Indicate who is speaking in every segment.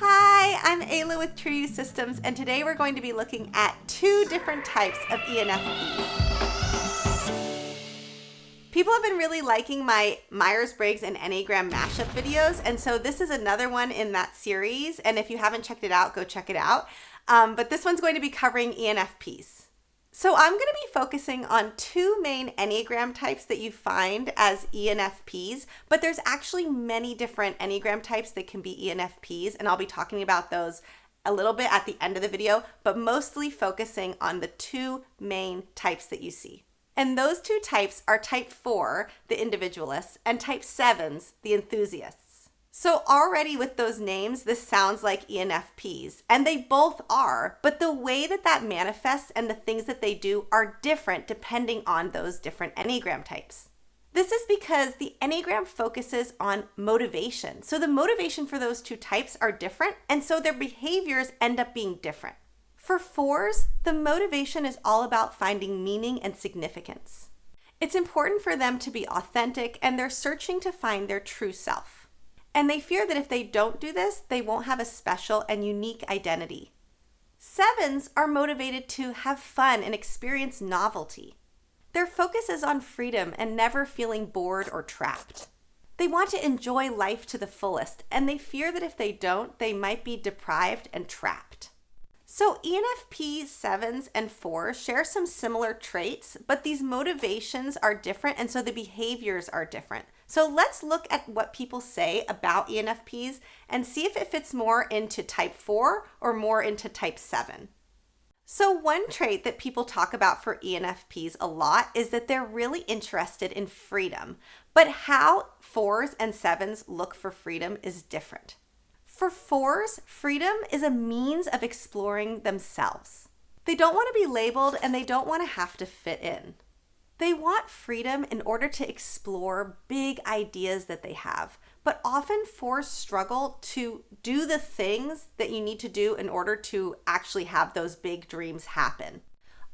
Speaker 1: Hi, I'm Ayla with True You Systems, and today we're going to be looking at two different types of ENFPs. People have been really liking my Myers-Briggs and Enneagram mashup videos, and so this is another one in that series, and if you haven't checked it out, go check it out. But this one's going to be covering ENFPs. So I'm going to be focusing on two main Enneagram types that you find as ENFPs, but there's actually many different Enneagram types that can be ENFPs, and I'll be talking about those a little bit at the end of the video, but mostly focusing on the two main types that you see. And those two types are type 4, the individualists, and type 7s, the enthusiasts. So already with those names, this sounds like ENFPs, and they both are, but the way that that manifests and the things that they do are different depending on those different Enneagram types. This is because the Enneagram focuses on motivation. So the motivation for those two types are different, and so their behaviors end up being different. For 4s, the motivation is all about finding meaning and significance. It's important for them to be authentic, and they're searching to find their true self. And they fear that if they don't do this, they won't have a special and unique identity. 7s are motivated to have fun and experience novelty. Their focus is on freedom and never feeling bored or trapped. They want to enjoy life to the fullest, and they fear that if they don't, they might be deprived and trapped. So ENFP 7s and 4s share some similar traits, but these motivations are different, and so the behaviors are different. So let's look at what people say about ENFPs and see if it fits more into type 4 or more into type 7. So one trait that people talk about for ENFPs a lot is that they're really interested in freedom, but how 4s and 7s look for freedom is different. For 4s, freedom is a means of exploring themselves. They don't want to be labeled and they don't want to have to fit in. They want freedom in order to explore big ideas that they have, but often 4s struggle to do the things that you need to do in order to actually have those big dreams happen.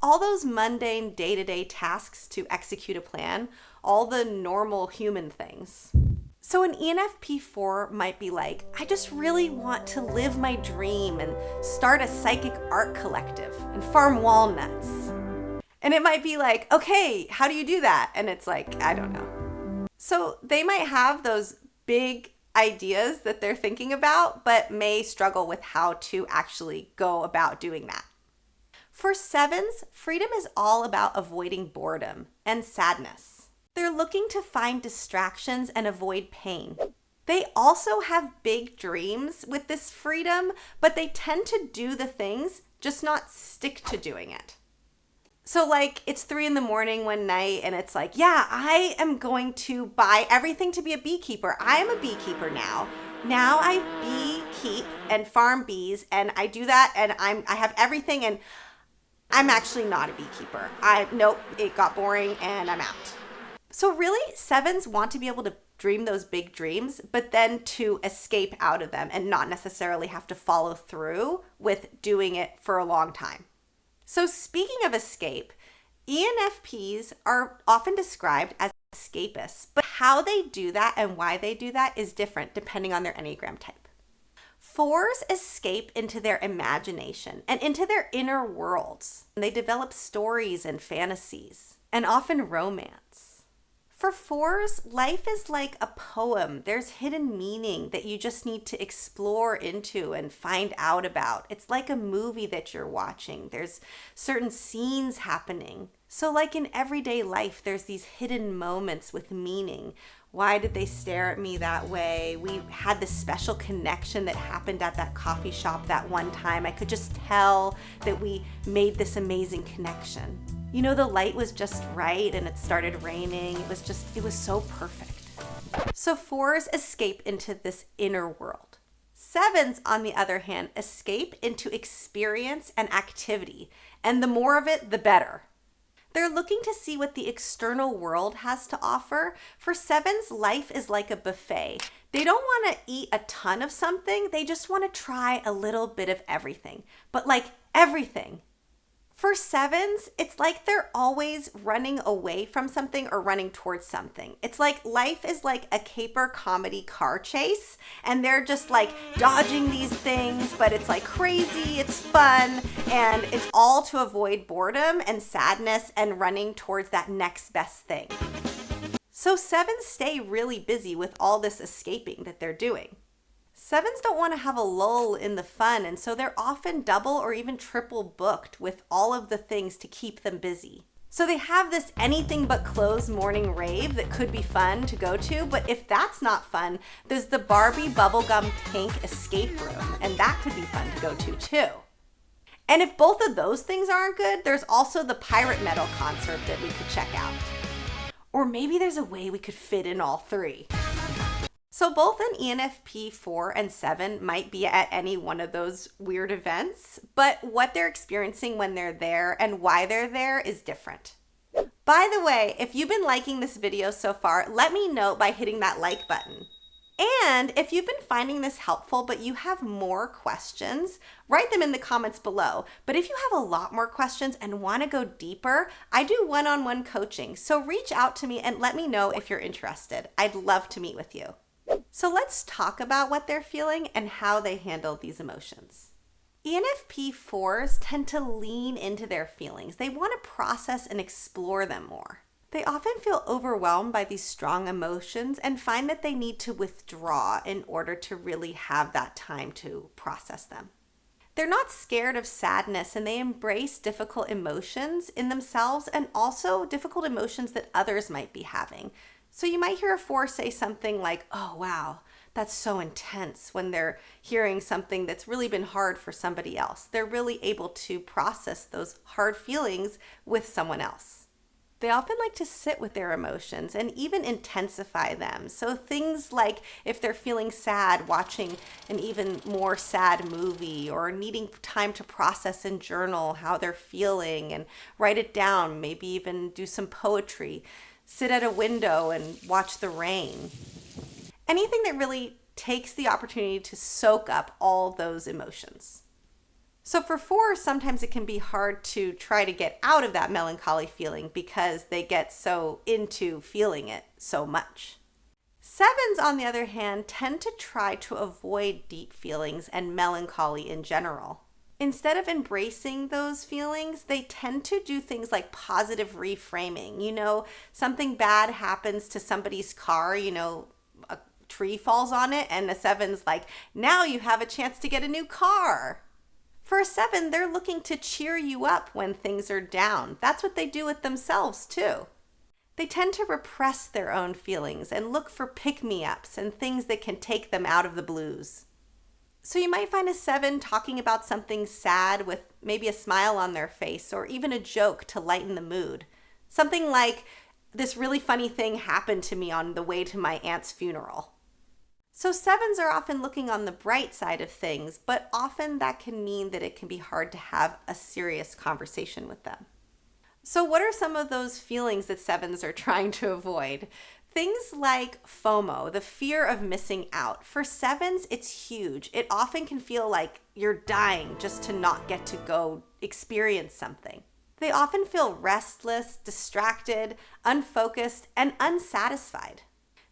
Speaker 1: All those mundane day-to-day tasks to execute a plan, all the normal human things. So an ENFP 4 might be like, I just really want to live my dream and start a psychic art collective and farm walnuts. And it might be like, okay, how do you do that? And it's like, I don't know. So they might have those big ideas that they're thinking about, but may struggle with how to actually go about doing that. For 7s, freedom is all about avoiding boredom and sadness. They're looking to find distractions and avoid pain. They also have big dreams with this freedom, but they tend to do the things, just not stick to doing it. So like it's 3 a.m. one night and it's like, yeah, I am going to buy everything to be a beekeeper. I am a beekeeper now. Now I beekeep and farm bees and I do that and I have everything and I'm actually not a beekeeper. Nope, it got boring and I'm out. So really 7s want to be able to dream those big dreams, but then to escape out of them and not necessarily have to follow through with doing it for a long time. So speaking of escape, ENFPs are often described as escapists, but how they do that and why they do that is different depending on their Enneagram type. 4s escape into their imagination and into their inner worlds. And they develop stories and fantasies, and often romance. For 4s, life is like a poem. There's hidden meaning that you just need to explore into and find out about. It's like a movie that you're watching. There's certain scenes happening. So like in everyday life, there's these hidden moments with meaning. Why did they stare at me that way? We had this special connection that happened at that coffee shop that one time. I could just tell that we made this amazing connection. You know, the light was just right and it started raining. It was so perfect. So 4s escape into this inner world. 7s, on the other hand, escape into experience and activity. And the more of it, the better. They're looking to see what the external world has to offer. For 7s, life is like a buffet. They don't want to eat a ton of something. They just want to try a little bit of everything. But like everything. For sevens, it's like they're always running away from something or running towards something. It's like life is like a caper comedy car chase, and they're just like dodging these things, but it's like crazy, it's fun, and it's all to avoid boredom and sadness and running towards that next best thing. So sevens stay really busy with all this escaping that they're doing. Sevens don't want to have a lull in the fun, and so they're often double or even triple booked with all of the things to keep them busy. So they have this anything but clothes morning rave that could be fun to go to, but if that's not fun, there's the Barbie bubblegum pink escape room, and that could be fun to go to too. And if both of those things aren't good, there's also the pirate metal concert that we could check out. Or maybe there's a way we could fit in all three. So both an ENFP 4 and 7 might be at any one of those weird events, but what they're experiencing when they're there and why they're there is different. By the way, if you've been liking this video so far, let me know by hitting that like button. And if you've been finding this helpful but you have more questions, write them in the comments below. But if you have a lot more questions and want to go deeper, I do one-on-one coaching. So reach out to me and let me know if you're interested. I'd love to meet with you. So let's talk about what they're feeling and how they handle these emotions. ENFP 4s tend to lean into their feelings. They want to process and explore them more. They often feel overwhelmed by these strong emotions and find that they need to withdraw in order to really have that time to process them. They're not scared of sadness, and they embrace difficult emotions in themselves and also difficult emotions that others might be having. So you might hear a 4 say something like, "Oh, wow, that's so intense," when they're hearing something that's really been hard for somebody else. They're really able to process those hard feelings with someone else. They often like to sit with their emotions and even intensify them. So things like if they're feeling sad, watching an even more sad movie, or needing time to process and journal how they're feeling and write it down, maybe even do some poetry. Sit at a window and watch the rain. Anything that really takes the opportunity to soak up all those emotions. So for 4s, sometimes it can be hard to try to get out of that melancholy feeling because they get so into feeling it so much. 7s, on the other hand, tend to try to avoid deep feelings and melancholy in general. Instead of embracing those feelings, they tend to do things like positive reframing. Something bad happens to somebody's car, a tree falls on it, and a 7's like, now you have a chance to get a new car. For a 7, they're looking to cheer you up when things are down. That's what they do with themselves too. They tend to repress their own feelings and look for pick-me-ups and things that can take them out of the blues. So you might find a 7 talking about something sad with maybe a smile on their face or even a joke to lighten the mood. Something like, "This really funny thing happened to me on the way to my aunt's funeral." So 7s are often looking on the bright side of things, but often that can mean that it can be hard to have a serious conversation with them. So what are some of those feelings that 7s are trying to avoid? Things like FOMO, the fear of missing out. For 7s, it's huge. It often can feel like you're dying just to not get to go experience something. They often feel restless, distracted, unfocused, and unsatisfied.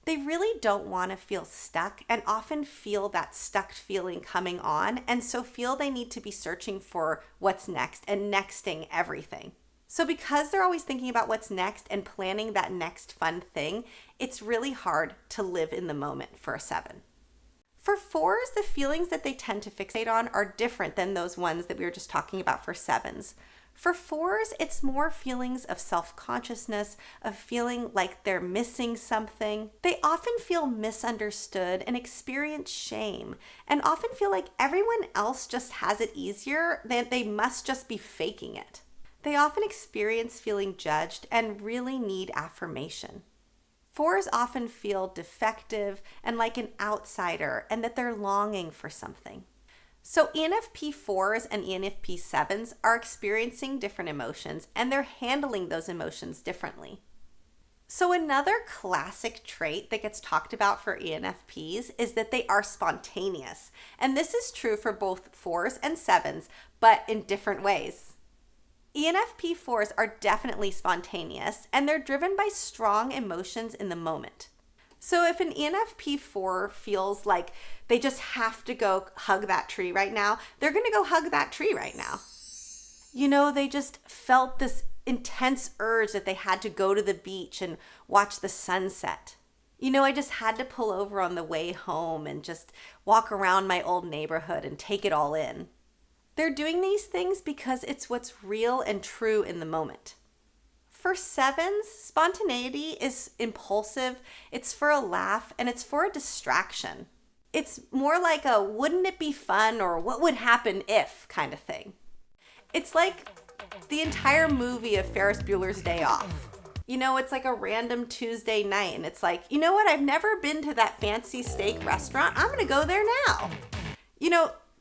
Speaker 1: They really don't want to feel stuck and often feel that stuck feeling coming on, and so feel they need to be searching for what's next and nexting everything. So because they're always thinking about what's next and planning that next fun thing, it's really hard to live in the moment for a 7. For 4s, the feelings that they tend to fixate on are different than those ones that we were just talking about for 7s. For 4s, it's more feelings of self-consciousness, of feeling like they're missing something. They often feel misunderstood and experience shame, and often feel like everyone else just has it easier, that they must just be faking it. They often experience feeling judged and really need affirmation. 4s often feel defective and like an outsider, and that they're longing for something. So ENFP 4s and ENFP 7s are experiencing different emotions, and they're handling those emotions differently. So another classic trait that gets talked about for ENFPs is that they are spontaneous. And this is true for both 4s and 7s, but in different ways. ENFP4s are definitely spontaneous, and they're driven by strong emotions in the moment. So if an ENFP4 feels like they just have to go hug that tree right now, they're going to go hug that tree right now. They just felt this intense urge that they had to go to the beach and watch the sunset. I just had to pull over on the way home and just walk around my old neighborhood and take it all in. They're doing these things because it's what's real and true in the moment. For 7s, spontaneity is impulsive, it's for a laugh, and it's for a distraction. It's more like a wouldn't it be fun or what would happen if kind of thing. It's like the entire movie of Ferris Bueller's Day Off. It's like a random Tuesday night, and it's like, you know what? I've never been to that fancy steak restaurant. I'm going to go there now.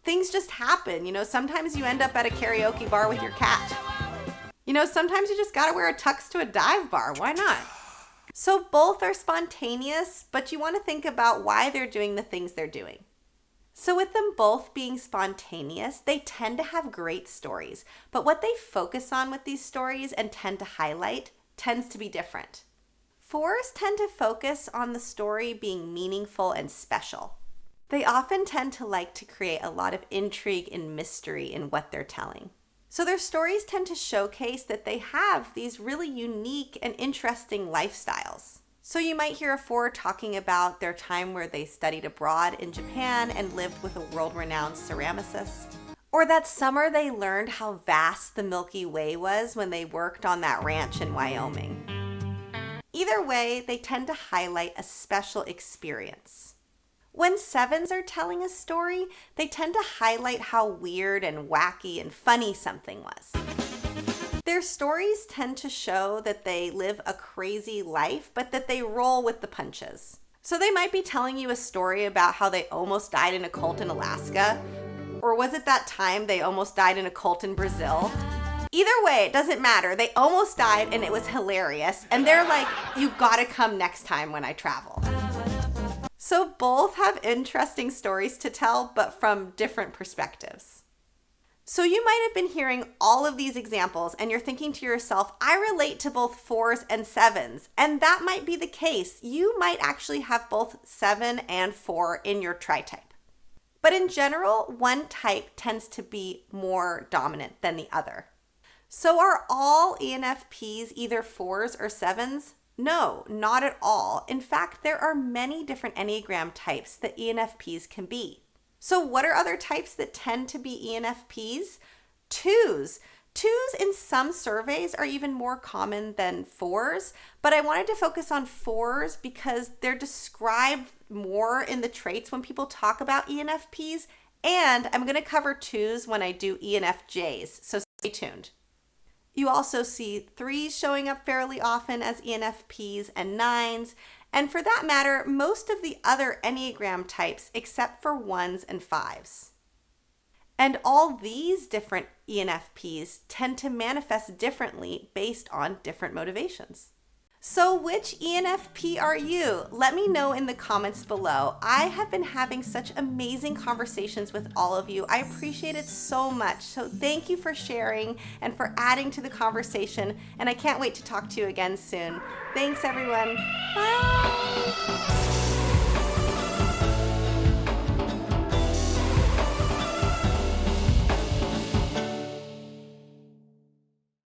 Speaker 1: Things just happen. Sometimes you end up at a karaoke bar with your cat. Sometimes you just got to wear a tux to a dive bar. Why not? So both are spontaneous, but you want to think about why they're doing the things they're doing. So with them both being spontaneous, they tend to have great stories, but what they focus on with these stories and tend to highlight tends to be different. 4s tend to focus on the story being meaningful and special. They often tend to like to create a lot of intrigue and mystery in what they're telling. So their stories tend to showcase that they have these really unique and interesting lifestyles. So you might hear a 4 talking about their time where they studied abroad in Japan and lived with a world-renowned ceramicist. Or that summer they learned how vast the Milky Way was when they worked on that ranch in Wyoming. Either way, they tend to highlight a special experience. When 7s are telling a story, they tend to highlight how weird and wacky and funny something was. Their stories tend to show that they live a crazy life, but that they roll with the punches. So they might be telling you a story about how they almost died in a cult in Alaska, or was it that time they almost died in a cult in Brazil? Either way, it doesn't matter. They almost died and it was hilarious. And they're like, you gotta come next time when I travel. So both have interesting stories to tell, but from different perspectives. So you might have been hearing all of these examples and you're thinking to yourself, I relate to both 4s and 7s. And that might be the case. You might actually have both 7 and 4 in your tri-type. But in general, one type tends to be more dominant than the other. So are all ENFPs either 4s or 7s? No, not at all. In fact, there are many different Enneagram types that ENFPs can be. So what are other types that tend to be ENFPs? 2s. 2s in some surveys are even more common than 4s, but I wanted to focus on 4s because they're described more in the traits when people talk about ENFPs, and I'm going to cover 2s when I do ENFJs, so stay tuned. You also see 3s showing up fairly often as ENFPs and 9s, and for that matter, most of the other Enneagram types except for 1s and 5s. And all these different ENFPs tend to manifest differently based on different motivations. So which ENFP are you? Let me know in the comments below. I have been having such amazing conversations with all of you. I appreciate it so much. So thank you for sharing and for adding to the conversation. And I can't wait to talk to you again soon. Thanks, everyone. Bye.